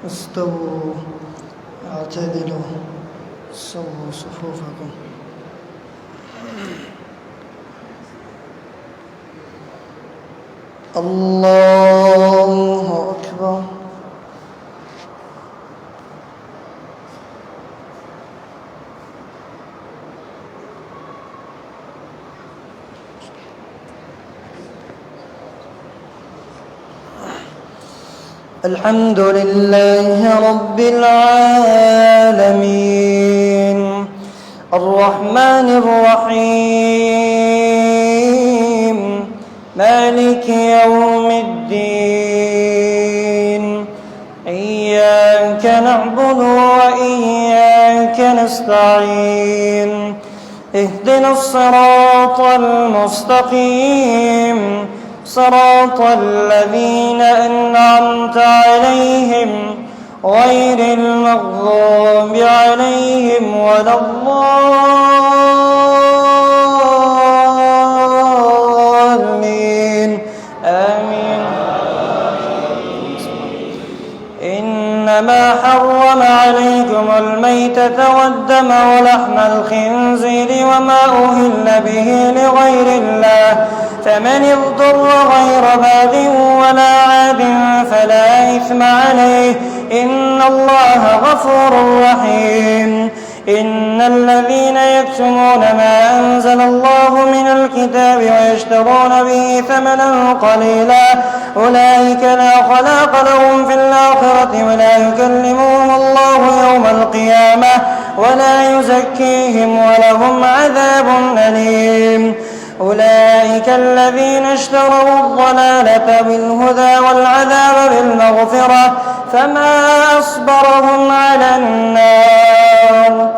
استووا اعتدلوا سووا صفوفكم. الله أكبر. الحمد لله رب العالمين الرحمن الرحيم مالك يوم الدين إياك نعبد وإياك نستعين اهدنا الصراط المستقيم صراط الذين أنعمت عليهم غير المغضوب عليهم ولا الضالين آمين. إنما حرم عليكم الميتة والدم ولحم الخنزير وما أهل به لغير الله فمن اضطر غير باغ ولا عاد فلا إثم عليه إن الله غفور رحيم. إن الذين يكتمون ما أنزل الله من الكتاب ويشترون به ثمنا قليلا أولئك لا خلاق لهم في الآخرة ولا يكلمهم الله يوم القيامة ولا يزكيهم ولهم عذاب أليم. أولئك الذين اشتروا الضلالة بالهدى والعذاب بالمغفرة فما أصبرهم على النار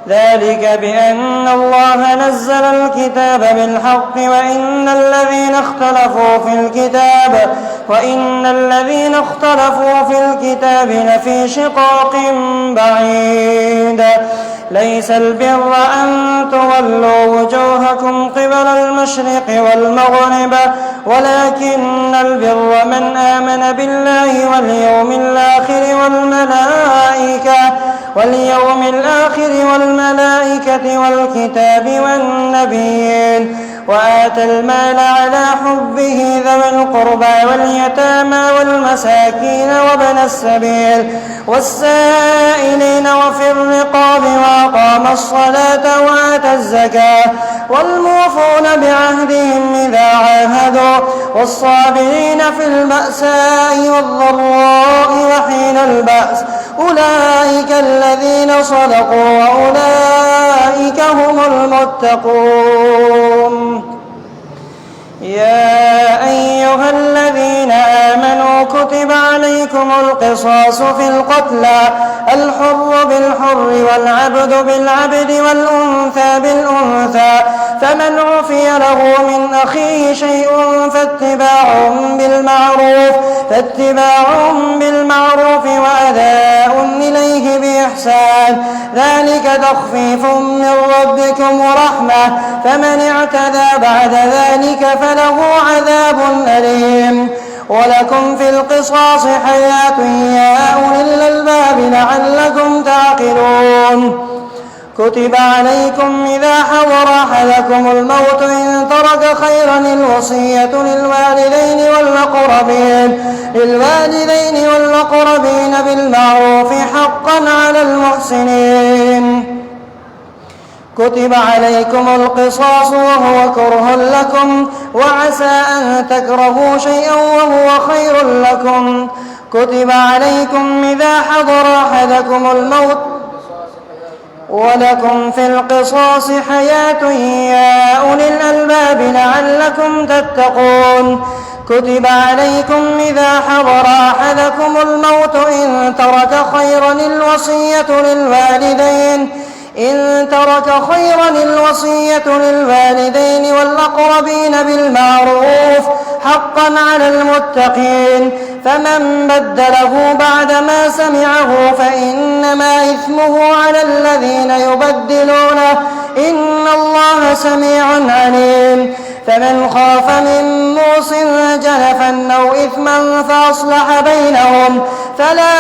ذلك بأن الله نزل الكتاب بالحق وإن الذين اختلفوا في الكتاب لفي شقاق بعيد. ليس البر أن تولوا وجوهكم قبل المشرق والمغرب ولكن البر من آمن بالله واليوم الآخر والملائكة والكتاب والنبيين وآتى المال على حبه ذوي القربى واليتامى والمساكين وابن السبيل والسائلين وفي الرقاب وأقام الصلاة وآتى الزكاة والموفون بعهدهم إذا عاهدوا والصابرين في البأساء والضراء وحين البأس أولئك الذين صدقوا وأولئك هم المتقون. يا أيها الذين آمنوا كتب عليكم القصاص في القتلى الحر بالحر والعبد بالعبد والأنثى بالأنثى فمن عفي له من أخيه شيء فاتباع بالمعروف وأداء إليه بإحسان ذلك تخفيف من ربكم ورحمة فمن اعتدى بعد ذلك فله عذاب أليم. ولكم في القصاص حياة يا أولي الألباب لعلكم تعقلون. كتب عليكم إذا حضر أحدكم الموت إن ترك خيرا الوصية للوالدين والأقربين بالمعروف حقا على المحسنين. كتب عليكم القصاص وهو كره لكم وعسى أن تكرهوا شيئا وهو خير لكم. كتب عليكم إذا حضر أحدكم الموت ولكم في القصاص حياة يا أولي الألباب لعلكم تتقون. كتب عليكم إذا حضر أحدكم الموت إن ترك خيرا الوصية للوالدين والأقربين بالمعروف حقا على المتقين فمن بدله بعدما سمعه فإنما إثمه على الذين يبدلونه إن الله سميع عليم. فمن خاف من موص نفس جنفا أو إثما فأصلح بينهم فلا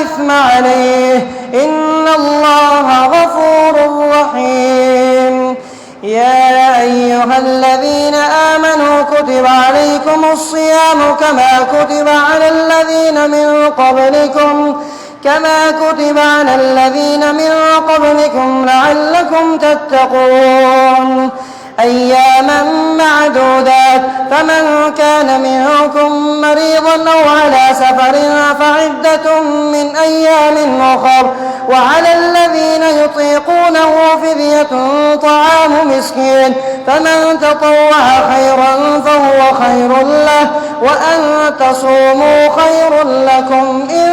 إثم عليه إن الله غفور رحيم. يا أيها الذين آمنوا كتب عليكم الصيام كما كتب على الذين من قبلكم لعلكم تتقون أياما معدودات فمن كان منكم مريضا أو على سفر فعدة من أيام أخر وعلى الذين يطيقونه فدية طعام مسكين فمن تطوع خيرا فهو خير له وأن تصوموا خير لكم إن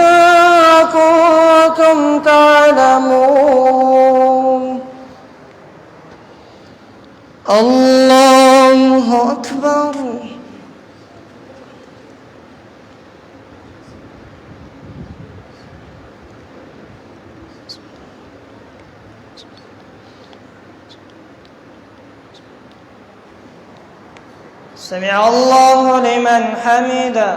كنتم تعلمون. الله أكبر. سمع الله لمن حمده.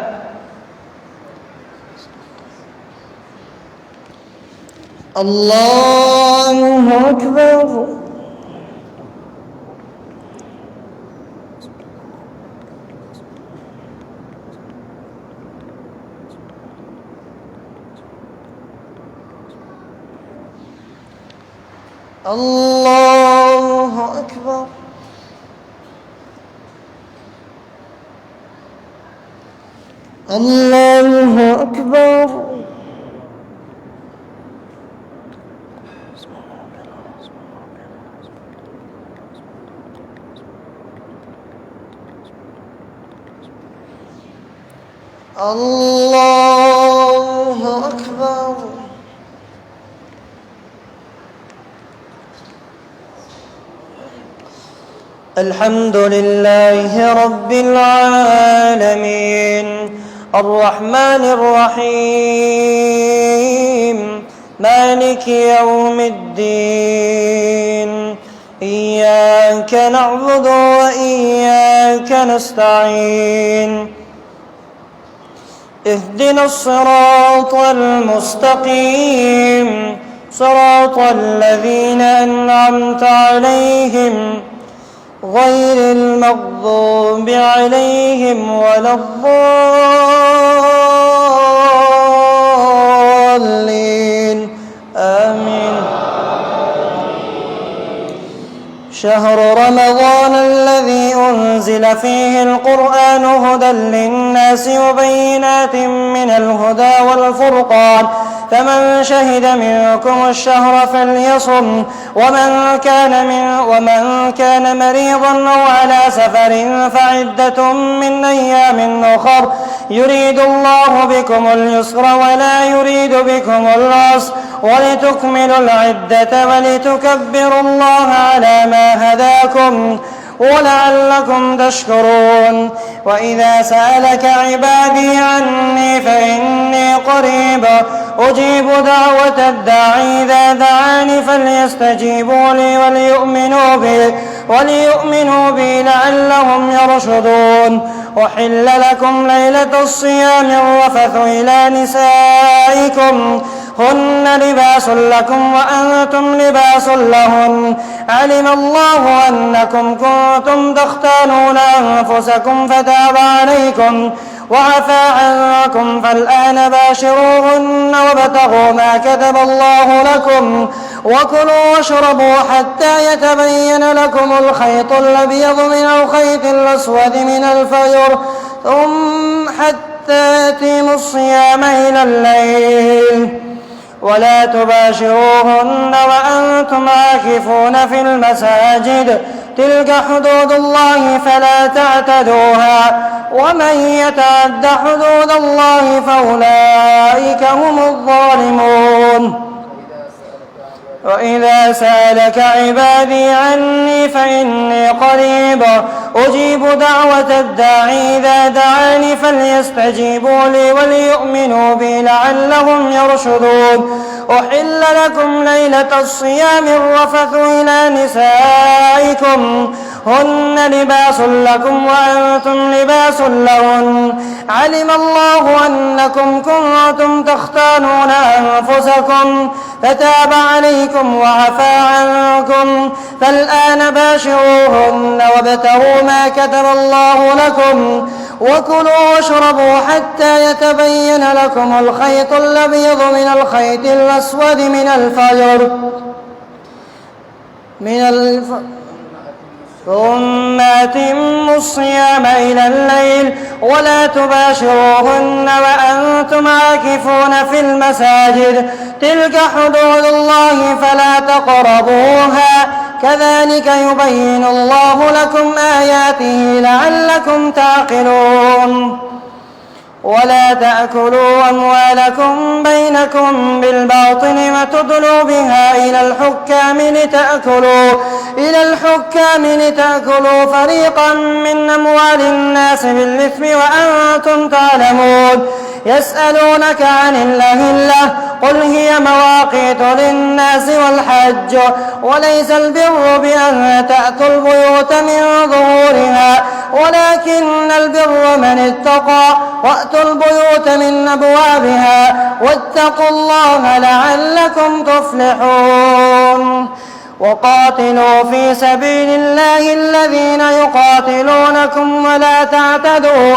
الله أكبر. الله أكبر. الله أكبر. الله أكبر. الحمد لله رب العالمين الرحمن الرحيم مالك يوم الدين إياك نعبد وإياك نستعين اهدنا الصراط المستقيم صراط الذين أنعمت عليهم غير المغضوب عليهم ولا الضالين آمين. شهر رمضان الذي أنزل فيه القرآن هدى للناس وبينات من الهدى والفرقان فمن شهد منكم الشهر فليصم ومن كان مريضا أو على سفر فعدة من أيام أخر يريد الله بكم اليسر ولا يريد بكم العسر ولتكملوا العدة ولتكبروا الله على ما هداكم ولعلكم تشكرون. وإذا سألك عبادي عني فإني قريب أجيب دعوة الداعي إذا دعاني فليستجيبوا لي وليؤمنوا بي لعلهم يرشدون. أحل لكم ليلة الصيام الرفث إلى نسائكم هن لباس لكم وأنتم لباس لهن علم الله أنكم كنتم تختانون أنفسكم فتاب عليكم وعفى عنكم فالآن باشروهن وابتغوا ما كتب الله لكم وكلوا واشربوا حتى يتبين لكم الخيط الأبيض من الخيط الأسود من الفجر ثم حتى يتم الصيام إلى الليل ولا تباشروهن وأنتم عاكفون في المساجد تلك حدود الله فلا تعتدوها ومن يتعد حدود الله فأولئك هم الظالمون. وإذا سألك عبادي عني فإني قريب أجيب دعوة الداعي إذا دعاني فليستجيبوا لي وليؤمنوا بي لعلهم يرشدون. أحل لكم ليلة الصيام الرفث إلى نسائكم هن لباس لكم وأنتم لباس لهن علم الله أنكم كنتم تختانون أنفسكم فتاب عليكم وعفى عنكم فالآن باشروهن وابتغوا ما كتب الله لكم وكلوا واشربوا حتى يتبين لكم الخيط الأبيض من الخيط الأسود من الفجر ثم أتموا الصيام إلى الليل ولا تباشروهن وأنتم عاكفون في المساجد تلك حدود الله فلا تقربوها كذلك يبين الله لكم آياته لعلكم تعقلون ولا تأكلوا أموالكم بينكم بالباطل وتدلوا بها إلى الحكام لتأكلوا فريقا من أموال الناس بالإثم وأنتم تعلمون يسألونك عن الأهلة قل هي مواقيت للناس والحج وليس البر بأن تأتوا البيوت من ظهورها ولكن البر من اتقى وأتوا البيوت من أبوابها واتقوا الله لعلكم تفلحون وقاتلوا في سبيل الله الذين يقاتلونكم ولا تعتدوا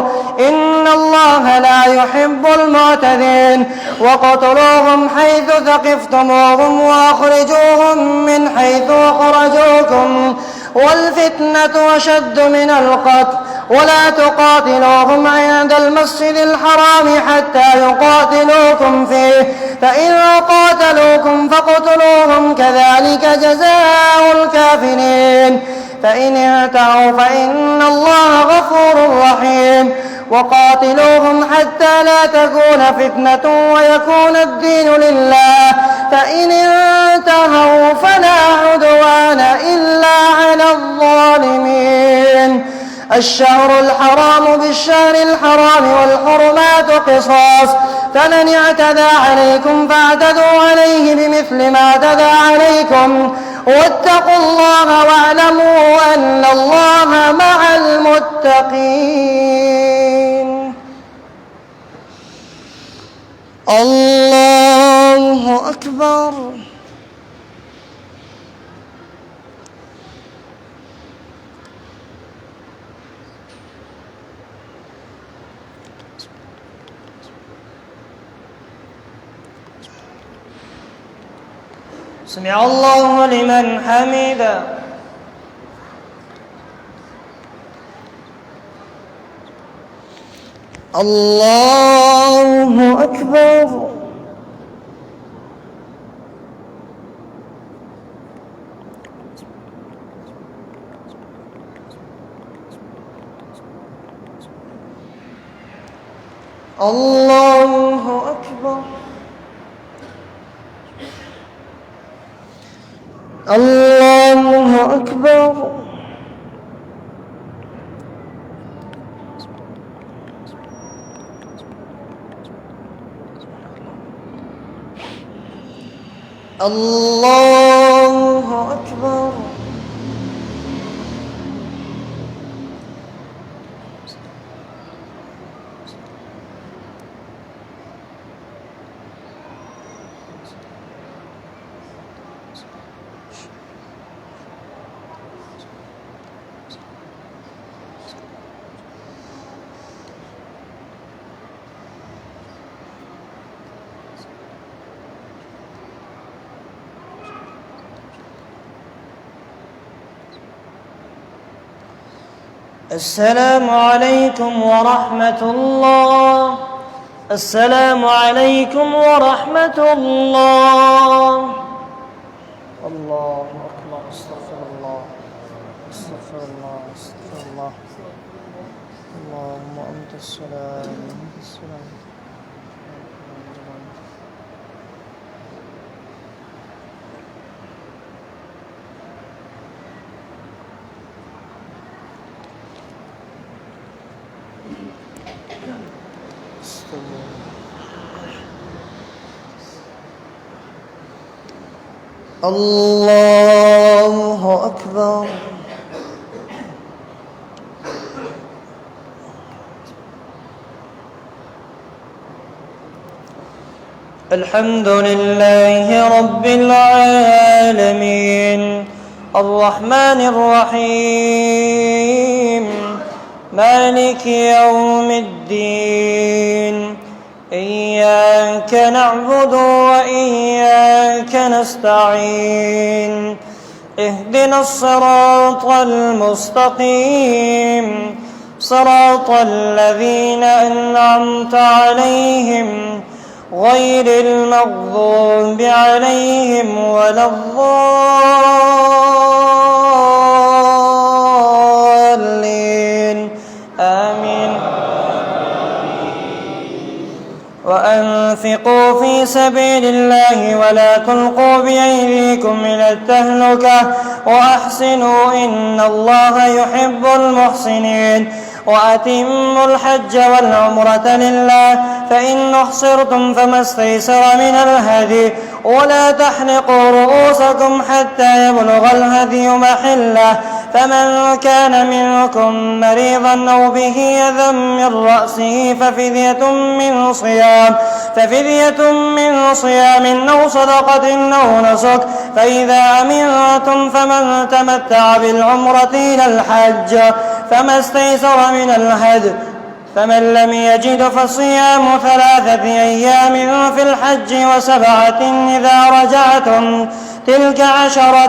إن الله لا يحب المعتدين وقتلوهم حيث ثقفتموهم وأخرجوهم من حيث أخرجوكم والفتنة أشد من القتل ولا تقاتلوهم عند المسجد الحرام حتى يقاتلوكم فيه فإن قاتلوكم فاقتلوهم كذلك جزاء الكافرين فإن انتهوا فإن الله غفور رحيم وقاتلوهم حتى لا تكون فتنة ويكون الدين لله فإن انتهوا فلا عدوان إلا على الظالمين الشهر الحرام بالشهر الحرام والحرمات قصاص فمن اعتدى عليكم فاعتدوا عليه بمثل ما اعتدى عليكم واتقوا الله واعلموا أن الله مع المتقين الله أكبر سمع الله لمن حمده الله أكبر الله أكبر الله أكبر الله أكبر السلام عليكم ورحمة الله السلام عليكم ورحمة الله الله أكبر استغفر الله استغفر الله استغفر الله اللهم أنت السلام أنت السلام الله أكبر. الحمد لله رب العالمين الرحمن الرحيم مالك يوم الدين إياك نعبد وإياك نستعين اهدنا الصراط المستقيم صراط الذين أنعمت عليهم غير المغضوب عليهم ولا الضالين آمين. وأنفقوا في سبيل الله ولا تلقوا بأيديكم إلى التهلكة وأحسنوا إن الله يحب المحسنين. وأتموا الحج والعمرة لله فإن أحصرتم فما استيسر من الهدي ولا تحلقوا رؤوسكم حتى يبلغ الهدي محله فمن كان منكم مريضا أو به أذى من رأسه ففدية من صيام أو صدقة أو نسك فإذا أمنتم فمن تمتع بالعمرة إلى الحج فما استيسر من الهدي فمن لم يجد فصيام 3 أيام في الحج و7 إذا رجعتم تلك 10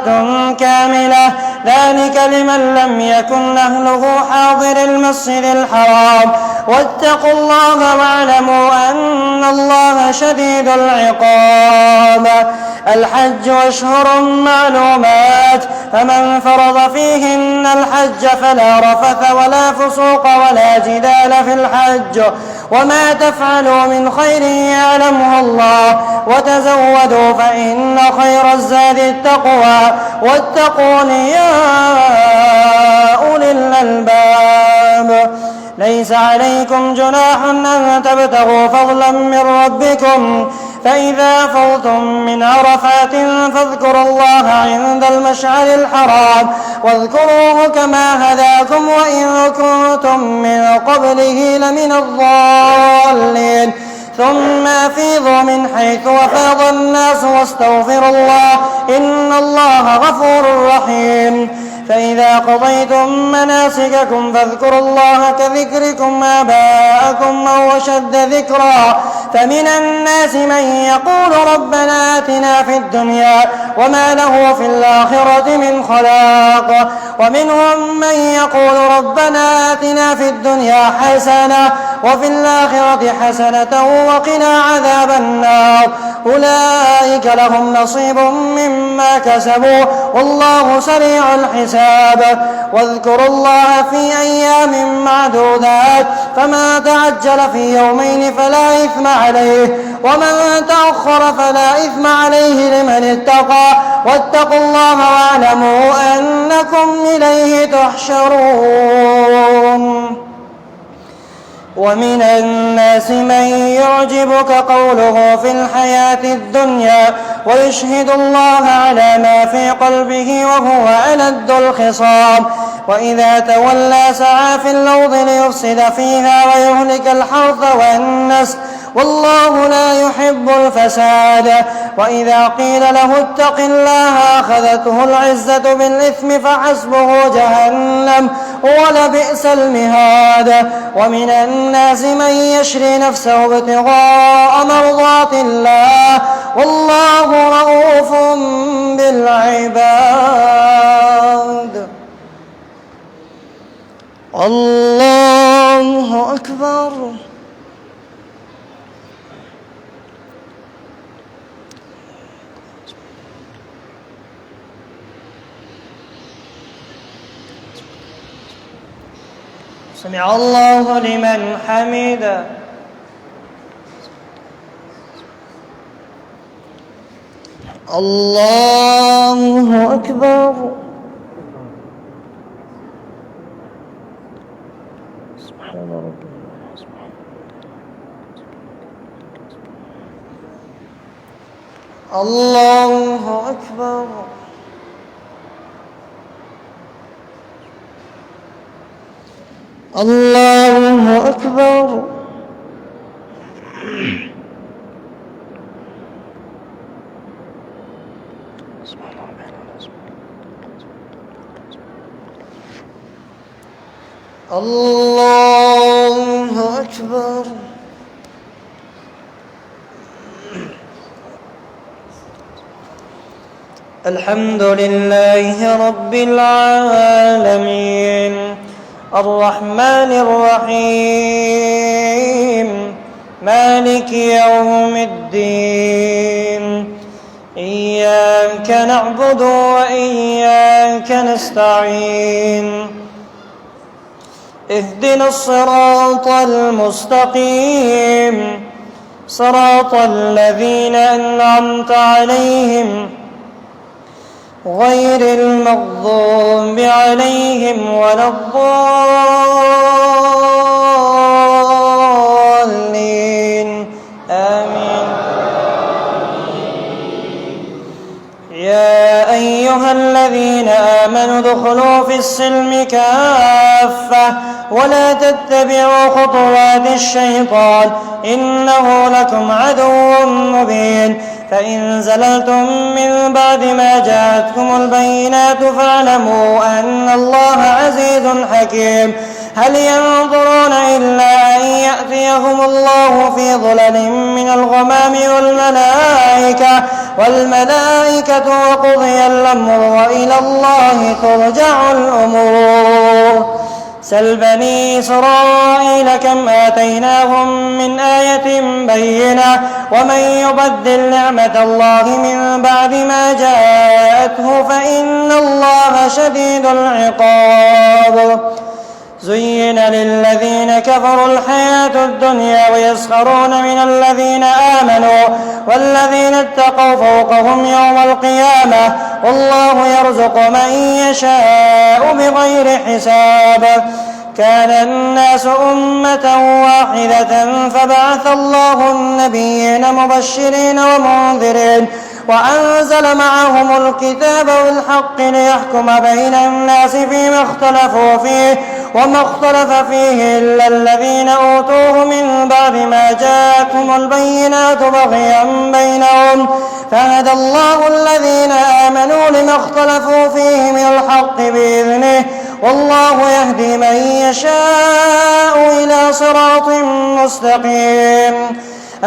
كاملة ذلك لمن لم يكن أهله حاضر المسجد الحرام واتقوا الله واعلموا أن الله شديد العقاب. الحج أشهر معلومات فمن فرض فيهن الحج فلا رفث ولا فسوق ولا جدال في الحج وما تفعلوا من خير يعلمه الله وتزودوا فإن خير الزاد التقوى واتقون يا أولي الألباب. ليس عليكم جناح أن تبتغوا فضلا من ربكم فإذا فضتم من عرفات فاذكروا الله عند المشعر الحرام واذكروه كما هداكم وإن كنتم من قبله لمن الضالين ثم أفيضوا من حيث أفاض الناس واستغفروا الله إن الله غفور رحيم. فإذا قضيتم مناسككم فاذكروا الله كذكركم آباءكم أو أشد ذكرا فمن الناس من يقول ربنا آتنا في الدنيا وما له في الآخرة من خلاق ومنهم من يقول ربنا آتنا في الدنيا حسنة وفي الآخرة حسنة وقنا عذاب النار أولئك لهم نصيب مما كسبوا والله سريع الحساب. واذكروا الله في أيام معدودات فما تعجل في يومين فلا إثم عليه ومن تأخر فلا إثم عليه لمن اتقى واتقوا الله واعلموا أنكم إليه تحشرون. ومن الناس من يعجبك قوله في الحياة الدنيا ويشهد الله على ما في قلبه وهو ألد الخصام وإذا تولى سعى في الأرض ليفسد فيها ويهلك الحرث والنسل والله لا يحب الفساد. وإذا قيل له اتق الله أخذته العزة بالإثم فحسبه جهنم ولبئس المهاد. ومن الناس من يشري نفسه ابتغاء مرضات الله والله رؤوف بالعباد. الله أكبر. سمع الله لمن حمده. الله أكبر. سبحان ربي. الله أكبر. الله أكبر. الله أكبر. الحمد لله رب العالمين الرحمن الرحيم مالك يوم الدين إياك نعبد وإياك نستعين اهدنا الصراط المستقيم صراط الذين أنعمت عليهم غير المغضوب عليهم ولا الضالين آمين. يا أيها الذين آمنوا ادخلوا في السلم كافة ولا تتبعوا خطوات الشيطان إنه لكم عدو مبين. فإن زللتم من بعد ما جاءتكم البينات فاعلموا أن الله عزيز حكيم. هل ينظرون إلا أن يأتيهم الله في ظلل من الغمام والملائكة وقضي الأمر وإلى الله ترجع الأمور. سل بني إسرائيل كم آتيناهم من آية بينة ومن يبدل نعمة الله من بعد ما جاءته فإن الله شديد العقاب. زين للذين كفروا الحياة الدنيا ويسخرون من الذين آمنوا والذين اتقوا فوقهم يوم القيامة والله يرزق من يشاء بغير حساب. كان الناس أمة واحدة فبعث الله النبيين مبشرين ومنذرين وأنزل معهم الكتاب بالحق ليحكم بين الناس فيما اختلفوا فيه وما اختلف فيه إلا الذين أوتوه من بعد ما جاءتهم البينات بغيا بينهم فهدى الله الذين آمنوا لما اختلفوا فيه من الحق بإذنه والله يهدي من يشاء إلى صراط مستقيم.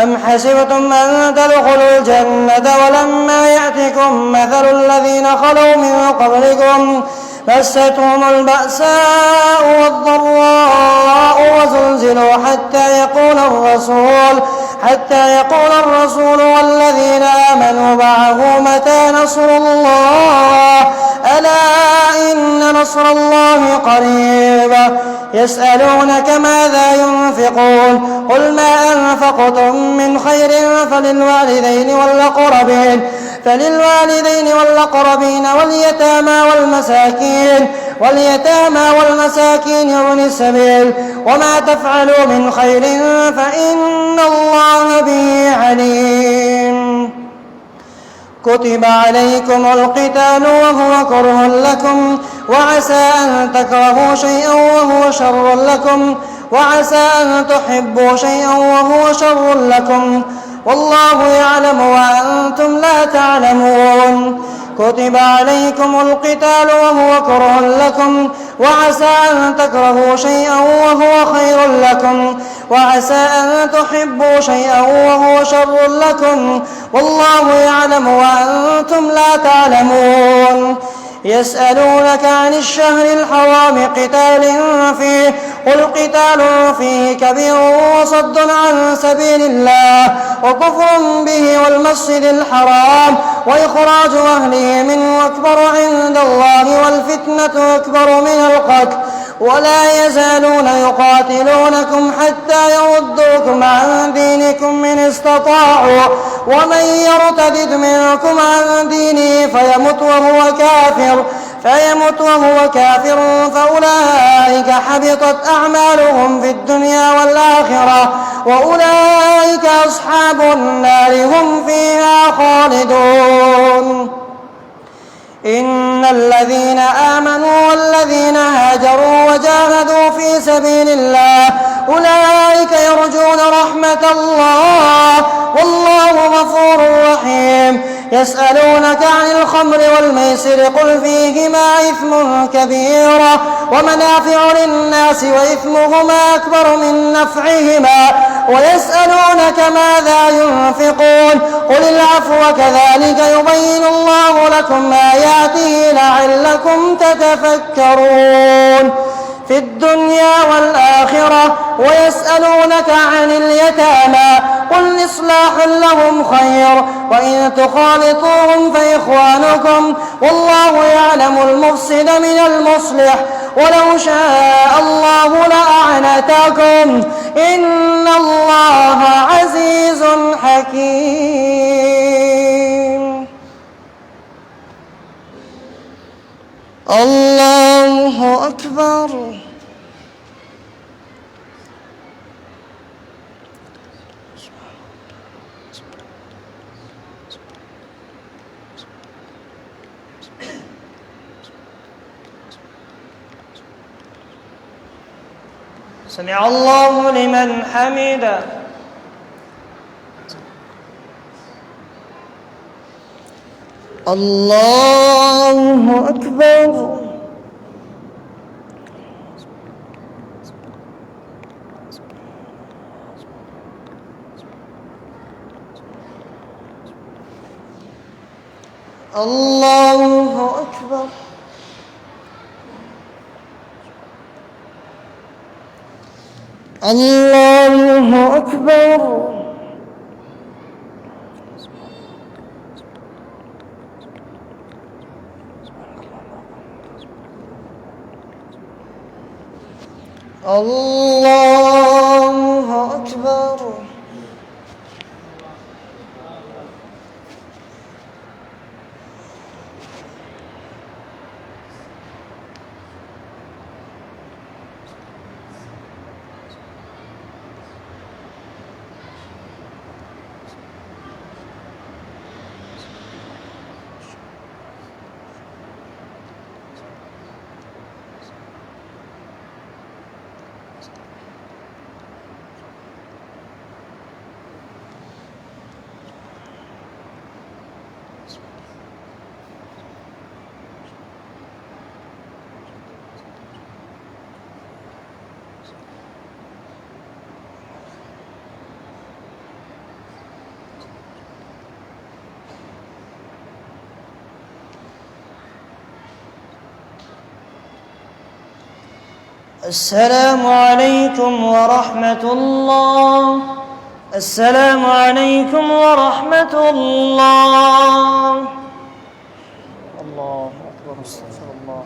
أم حسبتم أن تدخلوا الجنة ولما يأتكم مثل الذين خلوا من قبلكم مستهم البأساء والضراء وزلزلوا حتى يقول الرسول والذين آمنوا معه متى نصر الله ألا إن نصر الله قريب. يسألونك ماذا ينفقون قل ما أنفقتم من خير فللوالدين والأقربين واليتامى والمساكين وابن السبيل وما تفعلوا من خير فإن الله به عليم. كتب عليكم القتال وهو كره لكم وعسى أن تكرهوا شيئا وهو شر لكم وعسى أن تحبوا شيئا وهو شر لكم والله يعلم وأنتم لا تعلمون. كتب عليكم القتال وهو كره لكم وعسى أن تكرهوا شيئا وهو خير لكم وعسى أن تحبوا شيئا وهو شر لكم والله يعلم وأنتم لا تعلمون. يسألونك عن الشهر الحرام قتال فيه قل قتال فيه كبير وصد عن سبيل الله وكفر به والمسجد الحرام وإخراج أهله منه أكبر عند الله والفتنة أكبر من القتل ولا يزالون يقاتلونكم حتى يردوكم عن دينكم إن استطاعوا ومن يرتد منكم عن دينه فيمت وهو كافر فيمت وهو كافر فأولئك حبطت أعمالهم في الدنيا والآخرة وأولئك أصحاب النار هم فيها خالدون. إن الذين آمنوا والذين هاجروا وجاهدوا في سبيل الله أولئك يرجون رحمة الله والله غفور رحيم. يسألونك عن الخمر والميسر قل فيهما إثم كبير ومنافع للناس وإثمهما أكبر من نفعهما ويسألونك ماذا ينفقون قل العفو كذلك يبين الله لكم آياته لعلكم تتفكرون في الدنيا والآخرة. ويسألونك عن اليتامى قل إصلاح لهم خير وإن تخالطوهم فإخوانكم والله يعلم المفسد من المصلح ولو شاء الله لأعنتكم إن الله عزيز حكيم. الله أكبر. سمع الله لمن حمده. الله أكبر. الله أكبر. الله أكبر. الله أكبر. السلام عليكم ورحمة الله. السلام عليكم ورحمة الله. الله أكبر. استغفر الله.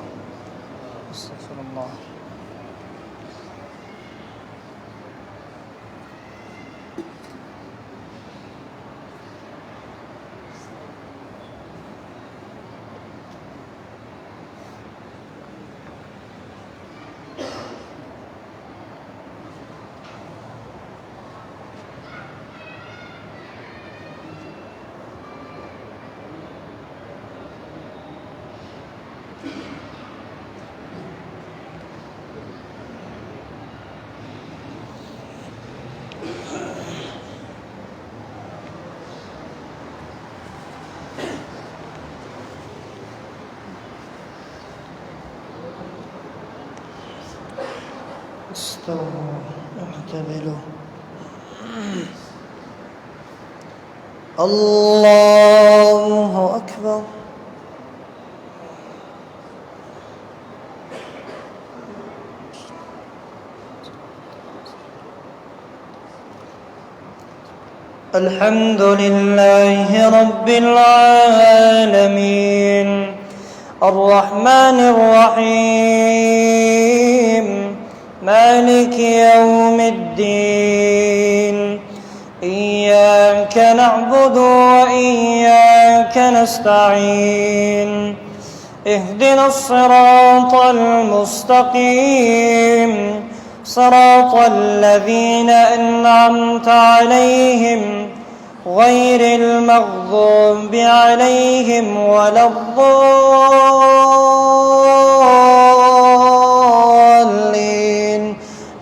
استغفر الله. استووا واعتدلوا. الله أكبر. الحمد لله رب العالمين الرحمن الرحيم مالك يوم الدين إياك نعبد وإياك نستعين اهدنا الصراط المستقيم صراط الذين أنعمت عليهم غير المغضوب عليهم ولا الضالين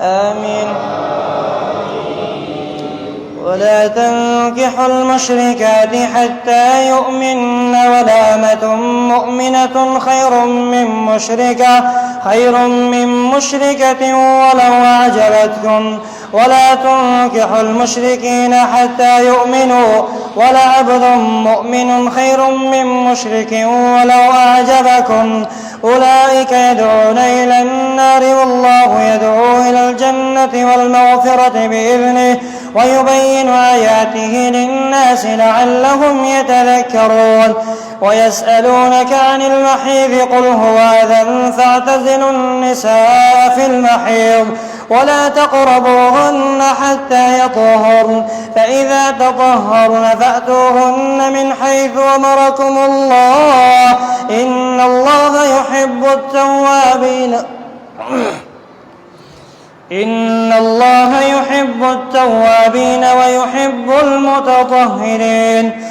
آمين. ولا تنكحوا المشركات حتى يؤمن ولا أمة مؤمنة خير من مشركة ولو أعجبتكم ولا تنكحوا المشركين حتى يؤمنوا ولعبد مؤمن خير من مشرك ولو أعجبكم أولئك يدعون إلى النار والله يدعو إلى الجنة والمغفرة بإذنه ويبين آياته للناس لعلهم يتذكرون. ويسألونك عن المحيض قل هو أذى فاعتزلوا النساء في المحيض ولا تقربوهن حتى يطهرن فإذا تطهرن فأتوهن من حيث أمركم الله إن الله يحب التوابين ويحب المتطهرين.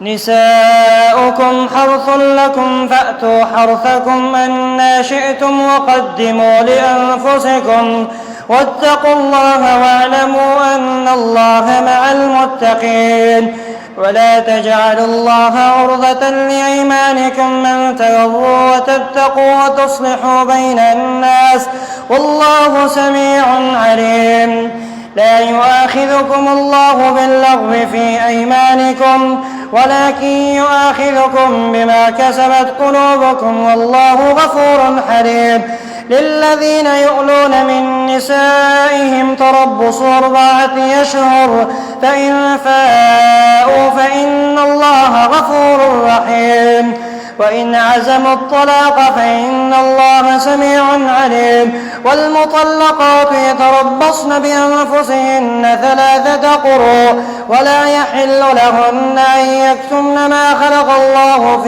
نساؤكم حرث لكم فأتوا حرثكم أنى شئتم وقدموا لأنفسكم واتقوا الله واعلموا أن الله مع المتقين. ولا تجعلوا الله عرضة لأيمانكم أن تبروا وتتقوا وتصلحوا بين الناس والله سميع عليم. لا يؤاخذكم الله باللغو في أيمانكم ولكن يؤاخذكم بما كسبت قلوبكم والله غفور حليم. للذين يؤلون من نسائهم تربص 4 أشهر فإن فاءوا فإن الله غفور رحيم. وإن عزموا الطلاق فإن الله سميع عليم. والمطلقات يتربصن بأنفسهن 3 قروء ولا يحل لهن أن يكتمن ما خلق الله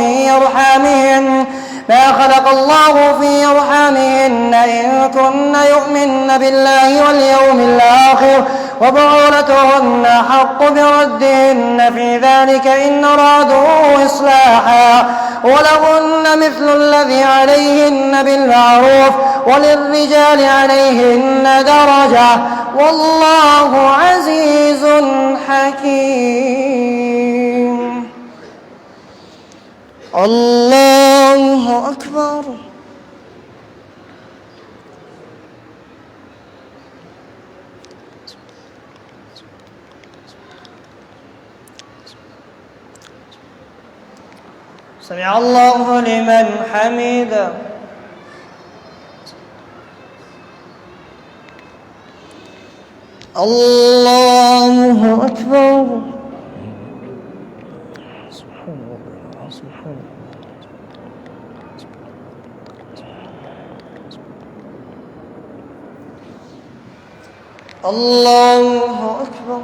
في أرحامهن إن كن يؤمن بالله واليوم الآخر وبعولتهن حق بردهن في ذلك إن أرادوا إصلاحا ولهن مثل الذي عليهن بالمعروف وللرجال عليهن درجة والله عزيز حكيم. الله أكبر. سمع الله لمن حمده. الله أكبر. الله أكبر.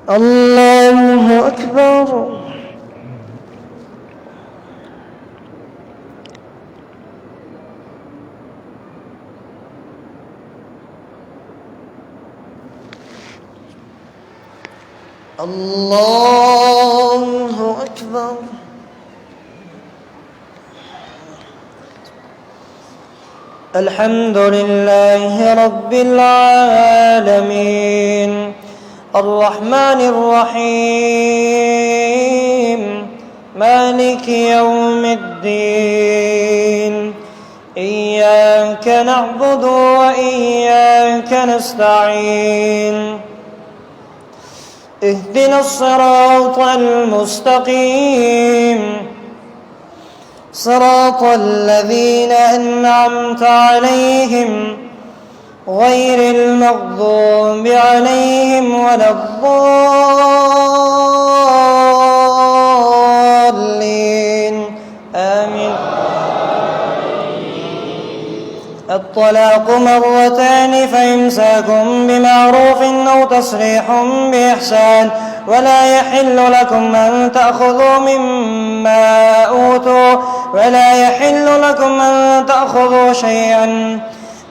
الله أكبر. الله أكبر. الحمد لله رب العالمين الرحمن الرحيم مالك يوم الدين إياك نعبد وإياك نستعين اهدنا الصراط المستقيم صراط الذين أنعمت عليهم غير المغضوب عليهم ولا الضالين آمين. الطلاق مرتان فإمساكم بمعروف أو تسريح بإحسان ولا يحل لكم أن تأخذوا شيئا.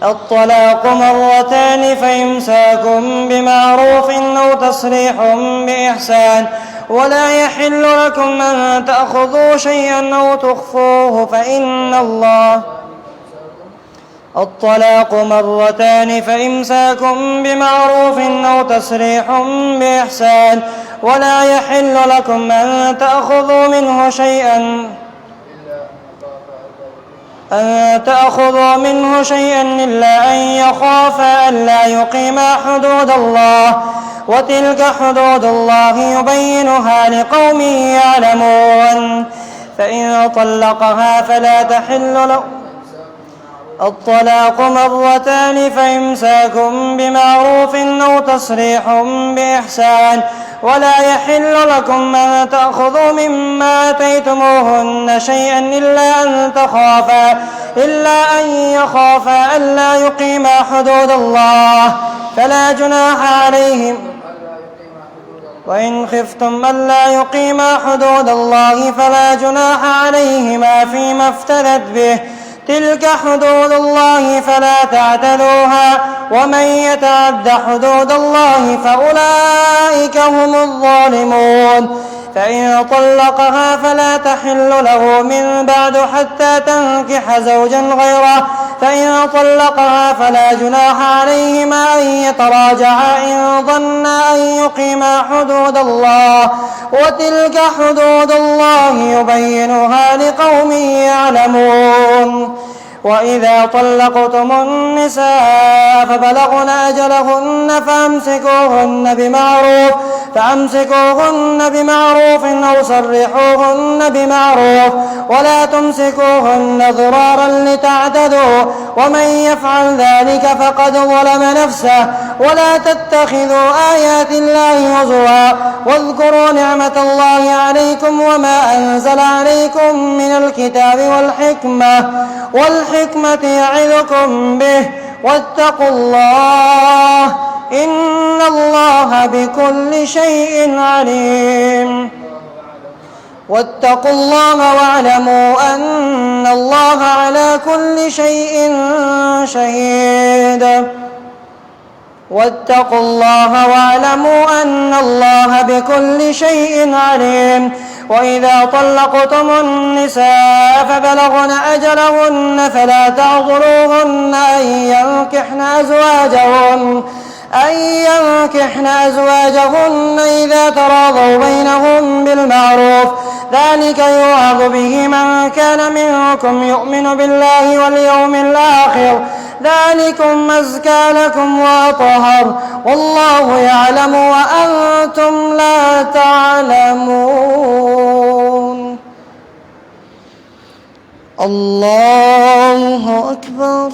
الطلاق مرتان فإمساكم بمعروف أو تسريح بإحسان ولا يحل لكم أن تأخذوا شيئا أو تخفوه فإن الله الطلاق مرتان فإمساكم بمعروف أو تسريح بإحسان ولا يحل لكم أن تأخذوا منه شيئا إلا أن يخافا ألا يقيما حدود الله وتلك حدود الله يبينها لقوم يعلمون. فإن طلقها فلا تحل له. الطلاق مرتان فإمساكم بمعروف أو تسريح بإحسان ولا يحل لكم أن تأخذوا مما آتيتموهن شيئا إلا أن يخافا ألا يقيما حدود الله فلا جناح عليهم. وإن خفتم ألا يقيما حدود الله فلا جناح عليهما فيما افتدت به. تلك حدود الله فلا تعتدوها ومن يتعد حدود الله فأولئك هم الظالمون. فإن طلقها فلا تحل له من بعد حتى تنكح زوجا غيره. فإن طلقها فلا جناح عليهما أن يتراجعا إن ظنا أن يقيما حدود الله وتلك حدود الله يبينها لقوم يعلمون. وإذا طلقتم النساء فبلغن أجلهن فأمسكوهن بمعروف أو سرحوهن بمعروف ولا تمسكوهن ضرارا لتعتدوا ومن يفعل ذلك فقد ظلم نفسه. ولا تتخذوا آيات الله هزوا واذكروا نعمة الله عليكم وما أنزل عليكم من الكتاب والحكمة يعظكم به واتقوا الله إن الله بكل شيء عليم. واتقوا الله واعلموا أن الله على كل شيء شهيد. واتقوا الله واعلموا أن الله بكل شيء عليم. وإذا طلقتم النساء فبلغن أجلهن فلا تعضلوهن أن ينكحن أزواجهن إذا تراضوا بينهم بالمعروف ذلك يوعظ به من كان منكم يؤمن بالله واليوم الآخر ذلكم أزكى لكم وأطهر والله يعلم وأنتم لا تعلمون. الله أكبر.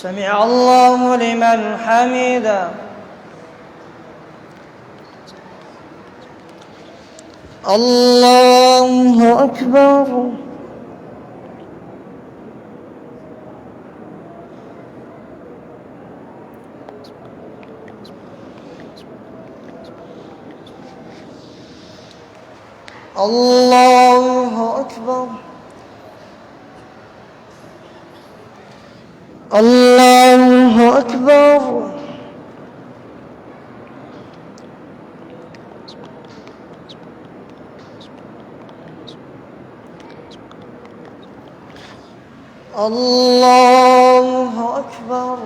سمع الله لمن حمده. الله أكبر. الله أكبر. الله أكبر. الله أكبر.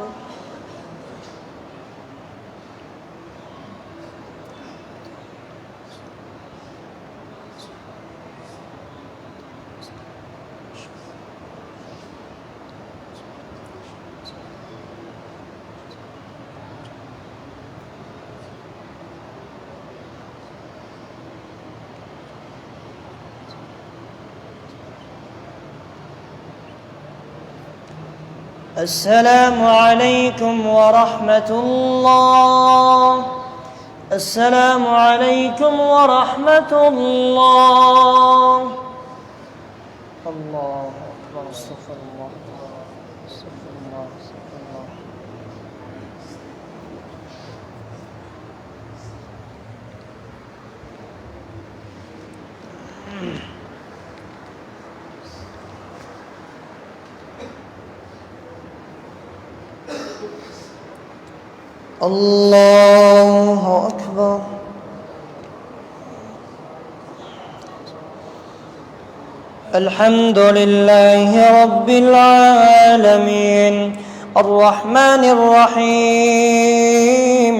السلام عليكم ورحمة الله. السلام عليكم ورحمة الله. الله أكبر. استغفر الله. استغفر الله. استغفر الله. الله أكبر. الحمد لله رب العالمين الرحمن الرحيم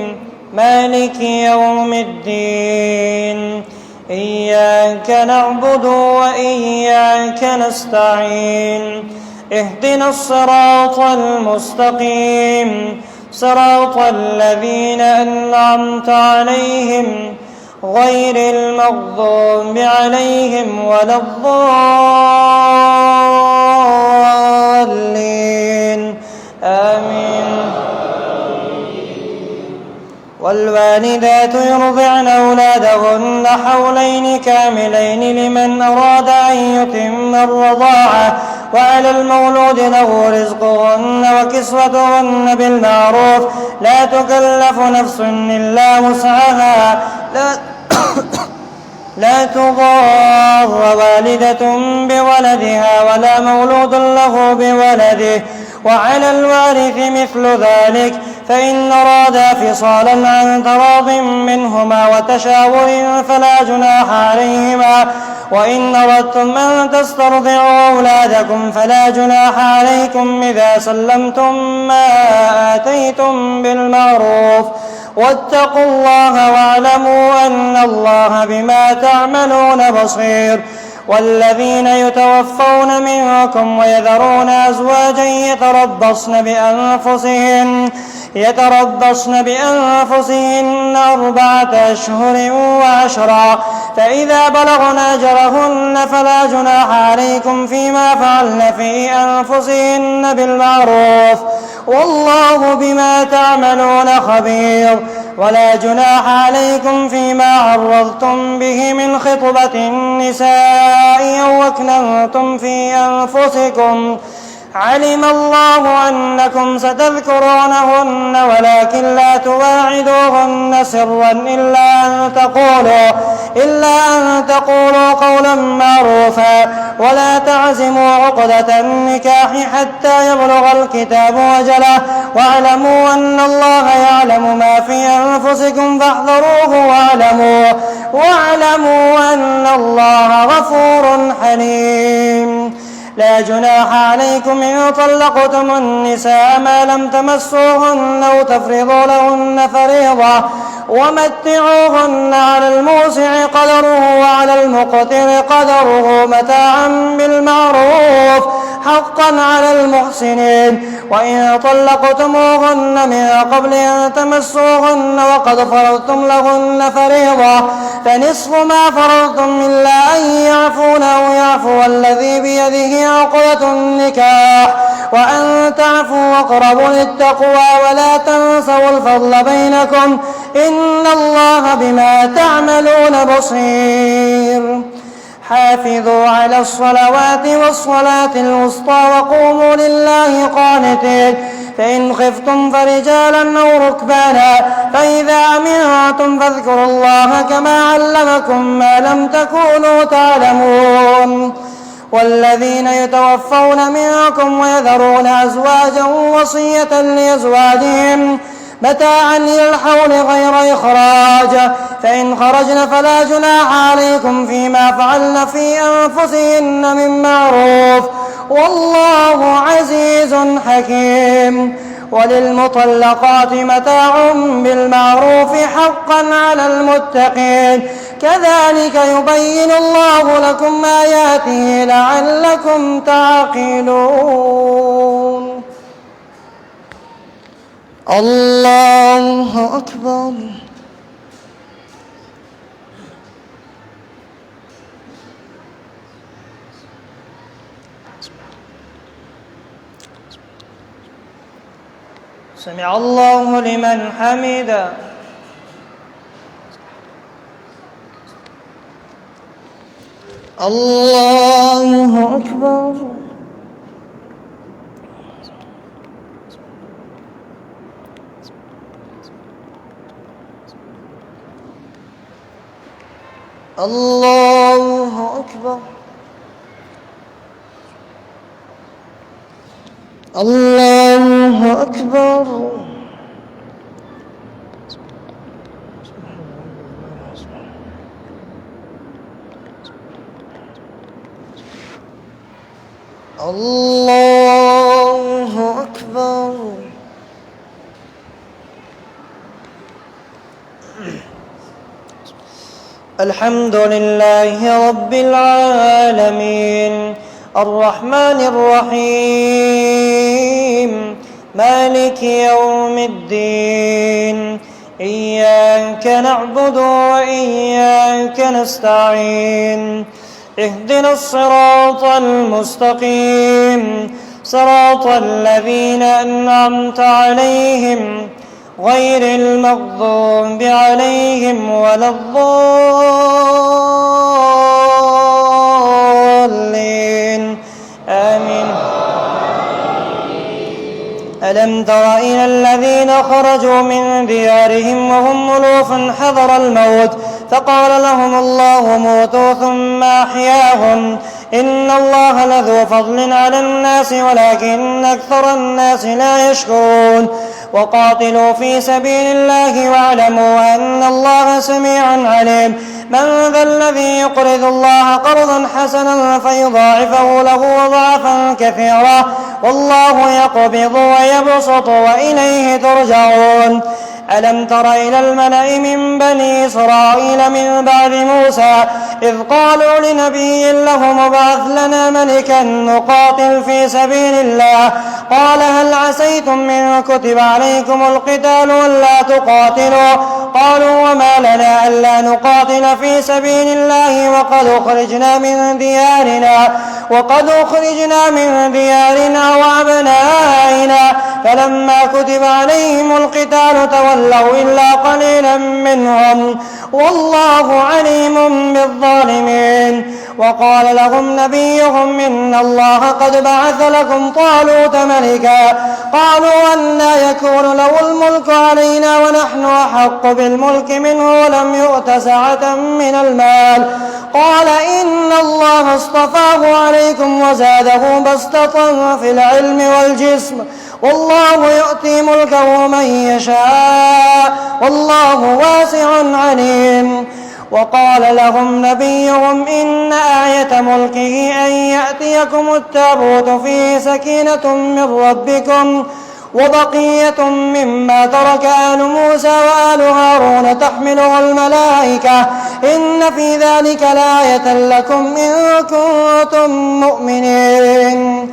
مالك يوم الدين إياك نعبد وإياك نستعين اهدنا الصراط المستقيم صراط الذين أنعمت عليهم غير المغضوب عليهم ولا الضالين آمين. والوالدات يرضعن أولادهن حولين كاملين لمن أراد أن يتم الرضاعة وعلى المولود له رزقهن وكسوتهن بالمعروف لا تكلف نفس إلا وسعها لا تضار والدة بولدها ولا مولود له بولده وعلى الوارث مثل ذلك فإن أرادا فصالا عن تراض منهما وتشاور فلا جناح عليهما وإن أردتم أن تسترضعوا أولادكم فلا جناح عليكم إذا سلمتم ما آتيتم بالمعروف واتقوا الله واعلموا أن الله بما تعملون بصير. والذين يتوفون منكم ويذرون أزواجا يتربصن بأنفسهن 4 أشهر وعشرا فإذا بلغن أجلهن فلا جناح عليكم فيما فعلن في أنفسهن بالمعروف والله بما تعملون خبير. ولا جناح عليكم فيما عرضتم به من خطبة النساء أو أكننتم في أنفسكم علم الله أنكم ستذكرونهن ولكن لا تواعدوهن سرا إلا أن تقولوا قولا معروفا ولا تعزموا عقدة النكاح حتى يبلغ الكتاب أجله واعلموا أن الله يعلم ما في أنفسكم فاحذروه واعلموا أن الله غفور حليم. لا جناح عليكم إن طلقتم النساء ما لم تمسوهن أو تفرضوا لهن فريضة ومتعوهن على الموسع قدره وعلى المقتر قدره متاعا بالمعروف حقا على المحسنين. وإن طلقتموهن من قبل أن تمسوهن وقد فرضتم لهن فريضة فنصف ما فرضتم إلا أن يعفون أو يعفو الذي بيده عقدة النكاح وأن تعفوا أقرب للتقوى ولا تنسوا الفضل بينكم إن الله بما تعملون بصير. حافظوا على الصلوات والصلاة الوسطى وقوموا لله قانتين فإن خفتم فرجالا أو ركبانا فإذا أمنتم فاذكروا الله كما علمكم ما لم تكونوا تعلمون. والذين يتوفون منكم ويذرون أزواجا وصية لأزواجهم متاعا إلى الحول غير إخراج فإن خرجن فلا جناح عليكم فيما فعلن في أنفسهن من معروف والله عزيز حكيم. وللمطلقات متاع بالمعروف حقا على المتقين كذلك يبين الله لكم آياته لعلكم تعقلون. الله أكبر. سمع الله لمن حمده. الله أكبر. الله أكبر. الله أكبر. الله أكبر. الحمد لله رب العالمين الرحمن الرحيم مالك يوم الدين إياك نعبد وإياك نستعين اهدنا الصراط المستقيم صراط الذين أنعمت عليهم غير المغضوب عليهم ولا الضالين آمين. ألم تر إلى الذين خرجوا من ديارهم وهم ألوف حذر الموت فقال لهم الله موتوا ثم أحياهم إن الله لذو فضل على الناس ولكن أكثر الناس لا يشكرون. وقاتلوا في سبيل الله واعلموا أن الله سميع عليم. من ذا الذي يقرض الله قرضا حسنا فيضاعفه له ضعفا كثيرا والله يقبض ويبسط وإليه ترجعون. ألم تر إلى الملأ من بني إسرائيل من بعد موسى إذ قالوا لنبي لهم ابعث لنا ملكا نقاتل في سبيل الله قال هل عسيتم إن كتب عليكم القتال ألا تقاتلوا قالوا وما لنا ألا نقاتل في سبيل الله وقد أخرجنا من ديارنا وأبنائنا فلما كتب عليهم القتال تولوا إلا قليلا منهم والله عليم بالظالمين. وقال لهم نبيهم إن الله قد بعث لكم طالوت ملكا قالوا أنى يكون له الملك علينا ونحن أحق بالملك منه ولم يؤت سعة من المال قال إن الله اصطفاه عليكم وزاده بسطة في العلم والجسم والله يؤتي ملكه من يشاء والله واسع عليم. وقال لهم نبيهم إن آية ملكه أن يأتيكم التابوت فيه سكينة من ربكم وبقية مما ترك آل موسى وآل هارون تحمله الملائكة إن في ذلك لآية لكم إن كنتم مؤمنين.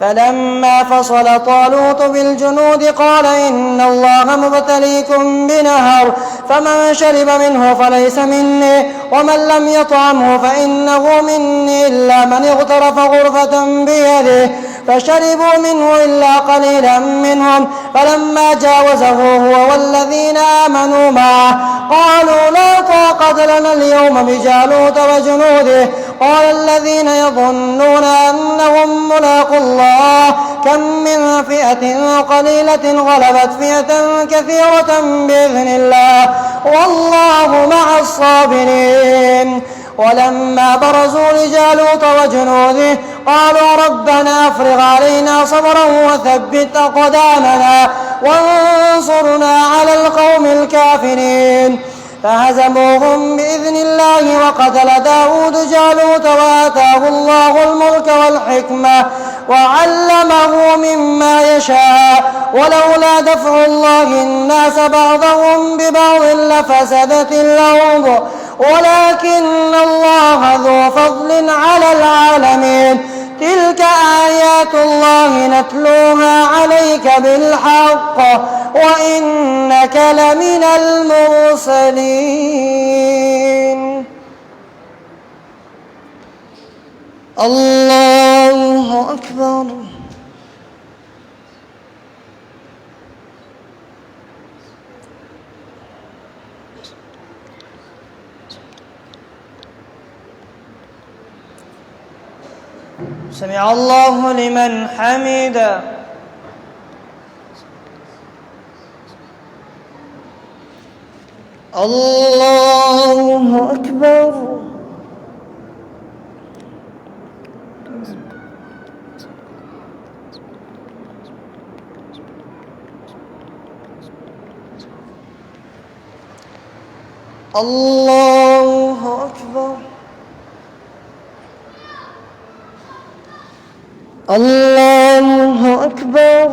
فلما فصل طالوت بالجنود قال إن الله مبتليكم بنهر فمن شرب منه فليس مني ومن لم يطعمه فإنه مني إلا من اغترف غرفة بيده فشربوا منه إلا قليلا منهم فلما جاوزه هو والذين آمنوا معه قالوا لا طاقة لنا اليوم بجالوت وجنوده قال الذين يظنون أنهم ملاقوا الله كم من فئة قليلة غلبت فئة كثيرة بإذن الله والله مع الصابرين. ولما برزوا لجالوت وجنوده قالوا ربنا أفرغ علينا صبرا وثبت أقدامنا وانصرنا على القوم الكافرين فهزموهم بإذن الله وقتل داود جالوت وآتاه الله الملك والحكمة وعلمه مما يشاء ولولا دفع الله الناس بعضهم ببعض لفسدت الأرض ولكن الله ذو فضل على العالمين. تلك آيات الله نتلوها عليك بالحق وإنك لمن المرسلين. الله أكبر. سمع الله لمن حمده. الله أكبر. الله أكبر. الله أكبر.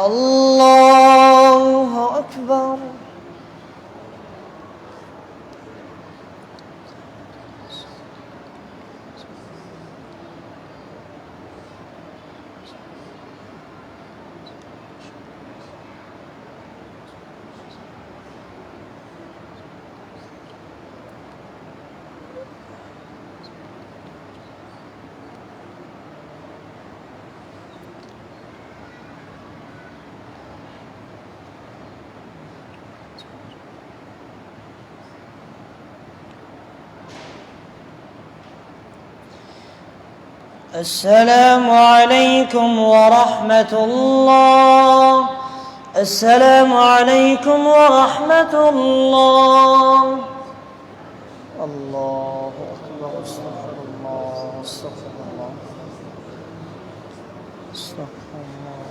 الله أكبر. السلام عليكم ورحمة الله. السلام عليكم ورحمة الله. الله أكبر. استغفر الله. استغفر الله. استغفر الله.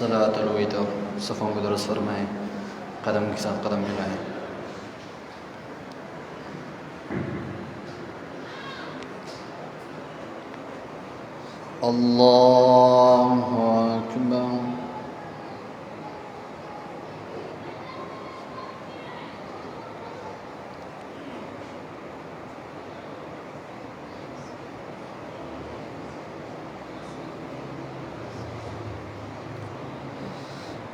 सलात अलविदा। सफ़ों को दुरुस्त फरमाएं, कदम के साथ कदम मिलाएं। अल्लाहु अकबर।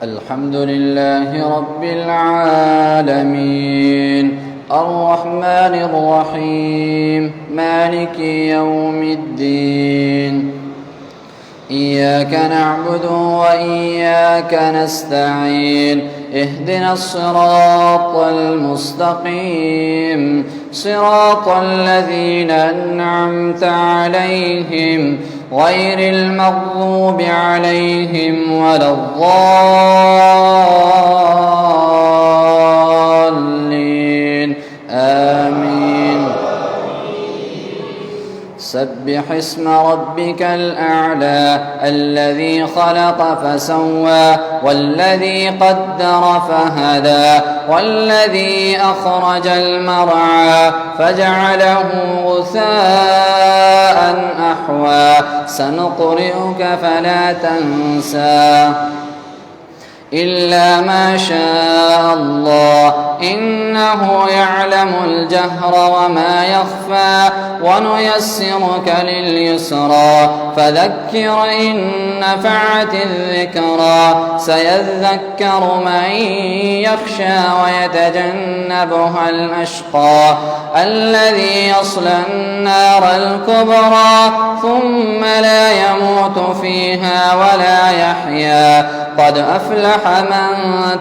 الحمد لله رب العالمين الرحمن الرحيم مالك يوم الدين إياك نعبد وإياك نستعين اهدنا الصراط المستقيم صراط الذين أنعمت عليهم غير المغضوب عليهم ولا الضالين آمين. سبح اسم ربك الأعلى الذي خلق فسوى والذي قدر فهدى والذي أخرج المرعى فجعله غثاء أحوى سنقرئك فلا تنسى إلا ما شاء الله إنه يعلم الجهر وما يخفى ونيسرك لليسرى فذكر إن نفعت الذكرى سيذكر من يخشى ويتجنبها الأشقى الذي يصلى النار الكبرى ثم لا يموت فيها ولا يحيا قد أفلح من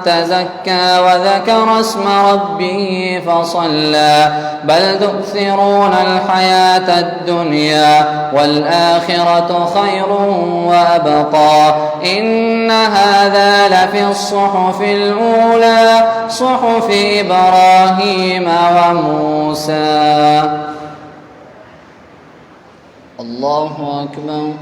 تزكى وذكر اسم ربه فصلى بل تؤثرون الحياة الدنيا والآخرة خير وأبقى إن هذا لفي الصحف الأولى صحف إبراهيم وموسى. الله أكبر.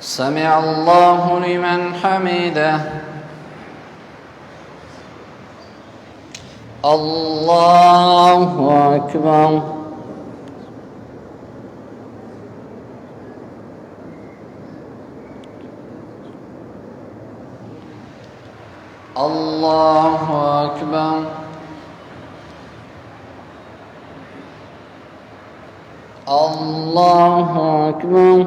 سمع الله لمن حمده. الله أكبر. الله أكبر. الله أكبر.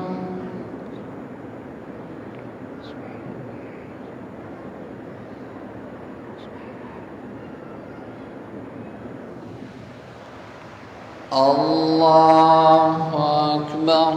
الله أكبر.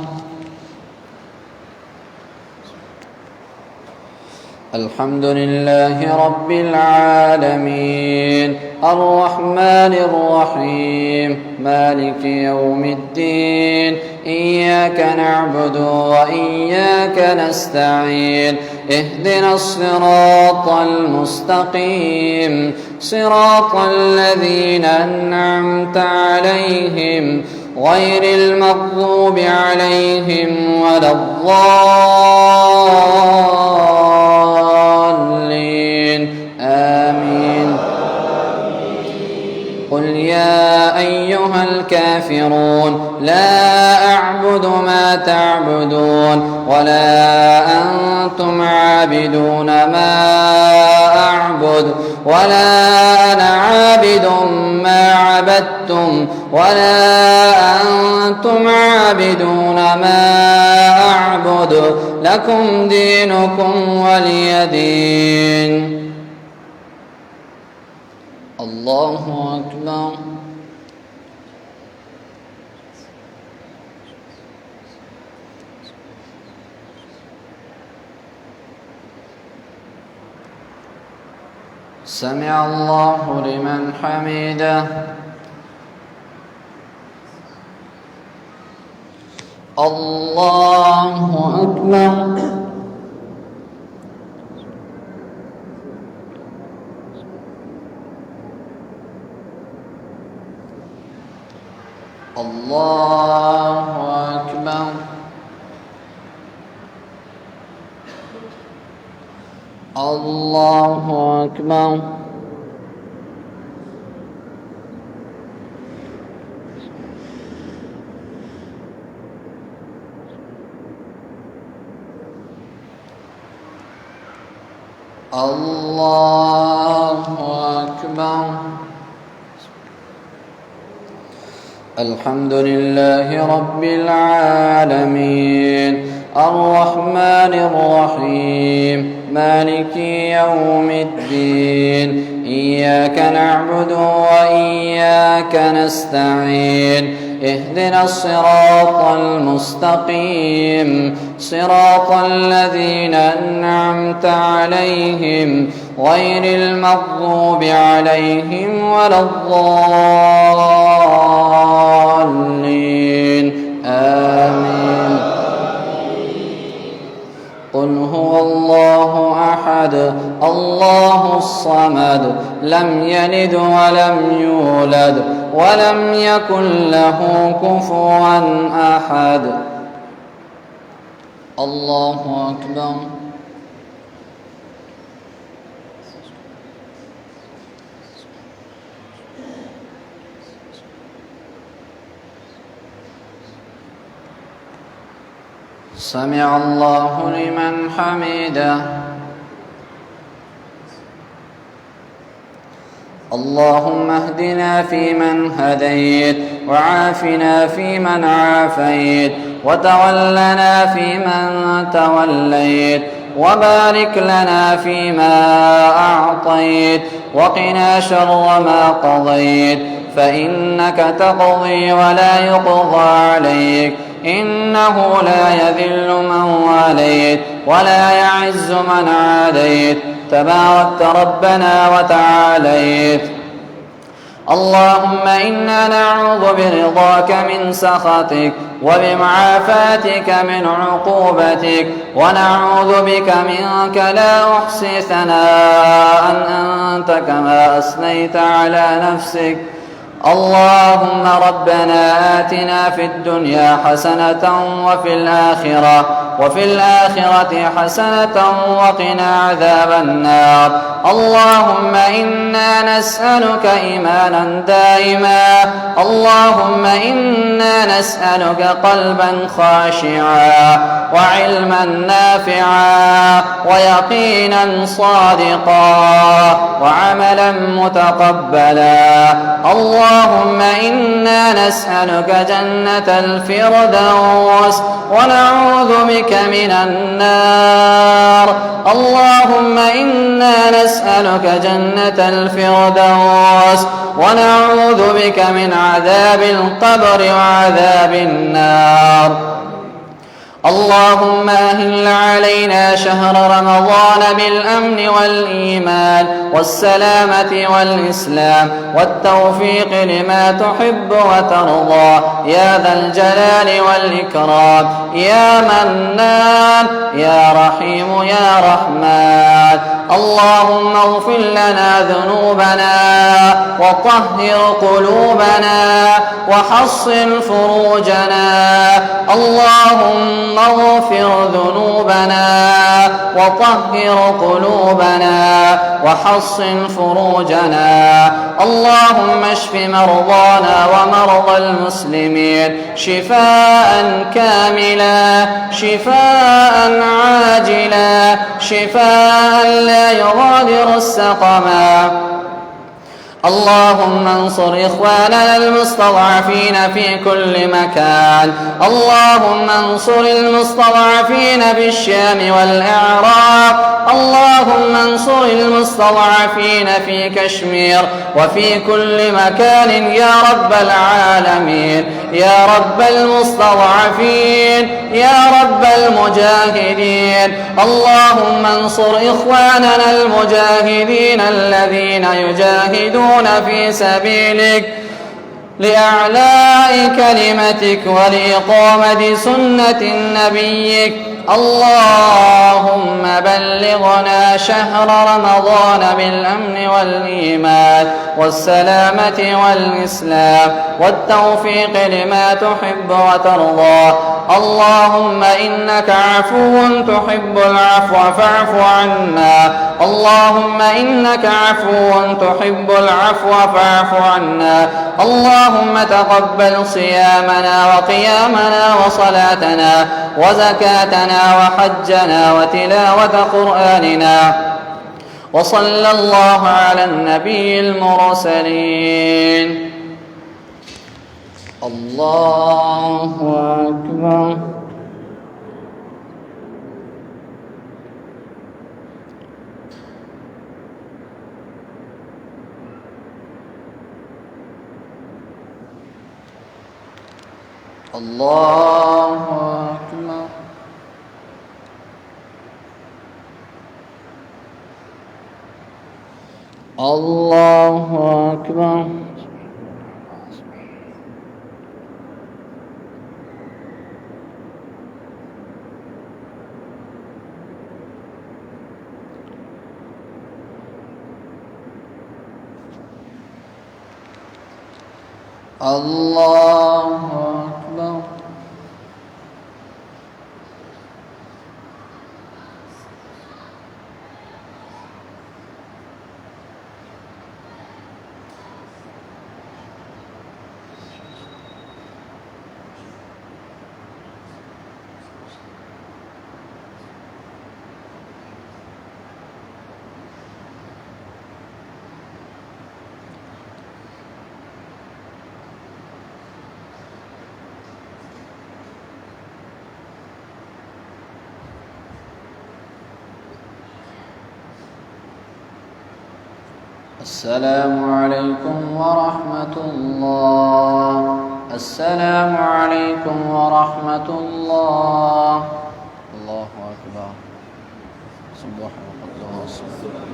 الحمد لله رب العالمين الرحمن الرحيم مالك يوم الدين إياك نعبد وإياك نستعين اهدنا الصراط المستقيم صراط الذين أنعمت عليهم غير المغضوب عليهم ولا الضالين آمين. قل يا أيها الكافرون لا أعبد ما تعبدون ولا أنتم عابدون ما أعبد ولا أنا عابد ما عبدتم ولا أنتم عابدون ما أعبد لكم دينكم ولي دين. الله أكبر. سمع الله لمن حمده. الله أكبر. الله أكبر. الله أكبر. الله أكبر. الحمد لله رب العالمين الرحمن الرحيم مالك يوم الدين إياك نعبد وإياك نستعين اهدنا الصراط المستقيم صراط الذين أنعمت عليهم غير المغضوب عليهم ولا الضالين آمين. قل هو الله أحد الله الصمد لم يلد ولم يولد ولم يكن له كفوا أحد. الله أكبر. سمع الله لمن حمده. اللهم اهدنا فيمن هديت وعافنا فيمن عافيت وتولنا فيمن توليت وبارك لنا فيما أعطيت وقنا شر ما قضيت فإنك تقضي ولا يقضى عليك إنه لا يذل من واليت ولا يعز من عاديت تباركت ربنا وتعاليت. اللهم إنا نعوذ برضاك من سخطك وبمعافاتك من عقوبتك ونعوذ بك منك لا أحصي ثناء أنت كما أثنيت على نفسك. اللهم ربنا آتنا في الدنيا حسنة وفي الآخرة وفي الآخرة حسنة وقنا عذاب النار. اللهم إنا نسألك إيمانا دائما، اللهم إنا نسألك قلبا خاشعا وعلما نافعا ويقينا صادقا وعملا متقبلا. اللهم إنا نسألك جنة الفردوس ونعوذ بك من النار. اللهم إنا نسألك جنة الفردوس ونعوذ بك من عذاب القبر وعذاب النار. اللهم أهل علينا شهر رمضان بالأمن والإيمان والسلامة والإسلام والتوفيق لما تحب وترضى يا ذا الجلال والإكرام يا منان يا رحيم يا رحمن. اللهم اغفر لنا ذنوبنا وطهر قلوبنا وحصن فروجنا. اللهم اغفر ذنوبنا وطهر قلوبنا وحصن فروجنا. اللهم اشف مرضانا ومرضى المسلمين شفاء كاملا شفاء عاجلا شفاء لا يغادر السقما. اللهم انصر إخواننا المستضعفين في كل مكان. اللهم انصر المستضعفين بالشام والإعراق. اللهم انصر المستضعفين في كشمير وفي كل مكان يا رب العالمين يا رب المستضعفين يا رب المجاهدين. اللهم انصر إخواننا المجاهدين الذين يجاهدون في سبيلك لأعلاء كلمتك ولإقامة سنة نبيك. اللهم بلغنا شهر رمضان بالأمن والإيمان والسلامة والإسلام والتوفيق لما تحب وترضى. اللهم إنك عفو تحب العفو فاعف عنا. اللهم إنك عفو تحب العفو فاعف عنا. اللهم تقبل صيامنا وقيامنا وصلاتنا وزكاتنا وحجنا وتلاوة قرآننا. وصلى الله على النبي المرسلين. الله أكبر. الله أكبر. الله أكبر. الله أكبر. السلام عليكم ورحمة الله. السلام عليكم ورحمة الله. الله أكبر. سبحان الله.